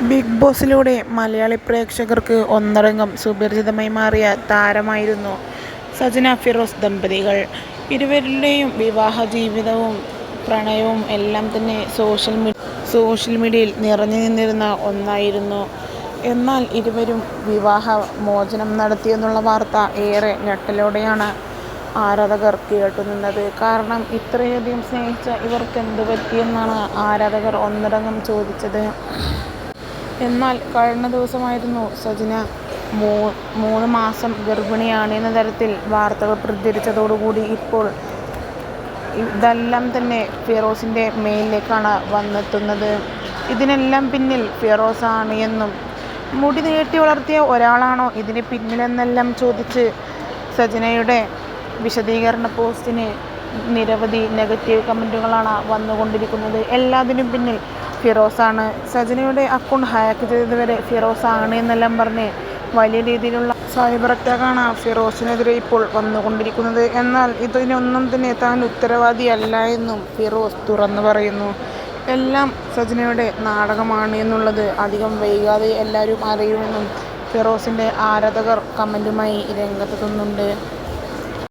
Big ബോസിലൂടെ Malayali പ്രേക്ഷകർക്ക് ഒന്നടങ്കം സുപരിചിതമായി മാറിയ താരമായിരുന്നു സജന ഫിറോസ് ദമ്പതികൾ. ഇരുവരുടെയും വിവാഹ ജീവിതവും പ്രണയവും എല്ലാം തന്നെ സോഷ്യൽ മീഡിയയിൽ നിറഞ്ഞു നിന്നിരുന്ന ഒന്നായിരുന്നു. എന്നാൽ ഇരുവരും വിവാഹ മോചനം നടത്തിയെന്നുള്ള വാർത്ത ഏറെ ഞെട്ടലോടെയാണ് ആരാധകർ കേട്ടുനിന്നത്. കാരണം ഇത്രയധികം സ്നേഹിച്ച ഇവർക്കെന്ത് പറ്റിയെന്നാണ് ആരാധകർ ഒന്നടങ്കം ചോദിച്ചത്. എന്നാൽ കഴിഞ്ഞ ദിവസമായിരുന്നു സജന 3 മാസം ഗർഭിണിയാണ് എന്ന തരത്തിൽ വാർത്തകൾ പ്രചരിച്ചതോടുകൂടി ഇപ്പോൾ ഇതെല്ലാം തന്നെ ഫിറോസിൻ്റെ മേലിലേക്കാണ് വന്നെത്തുന്നത്. ഇതിനെല്ലാം പിന്നിൽ ഫിറോസ് ആണ് എന്നും മുടി നീട്ടി വളർത്തിയ ഒരാളാണോ ഇതിന് പിന്നിലെന്നെല്ലാം ചോദിച്ച് സജനയുടെ വിശദീകരണ പോസ്റ്റിന് നിരവധി നെഗറ്റീവ് കമൻറ്റുകളാണ് വന്നുകൊണ്ടിരിക്കുന്നത്. എല്ലാത്തിനും പിന്നിൽ ഫിറോസാണ്. സജനയുടെ അക്കൗണ്ട് ഹാക്ക് ചെയ്തവരെ ഫിറോസ് ആണ് എന്നെല്ലാം പറഞ്ഞ് വലിയ രീതിയിലുള്ള സൈബർ അറ്റാക്കാണ് ഫിറോസിനെതിരെ ഇപ്പോൾ വന്നുകൊണ്ടിരിക്കുന്നത്. എന്നാൽ ഇതിനൊന്നും തന്നെ താൻ ഉത്തരവാദിയല്ല എന്നും ഫിറോസ് തുറന്നു പറയുന്നു. എല്ലാം സജനയുടെ നാടകമാണ് എന്നുള്ളത് അധികം വൈകാതെ എല്ലാവരും അറിയുമെന്നും ഫിറോസിൻ്റെ ആരാധകർ കമൻറ്റുമായി രംഗത്തെത്തുന്നുണ്ട്.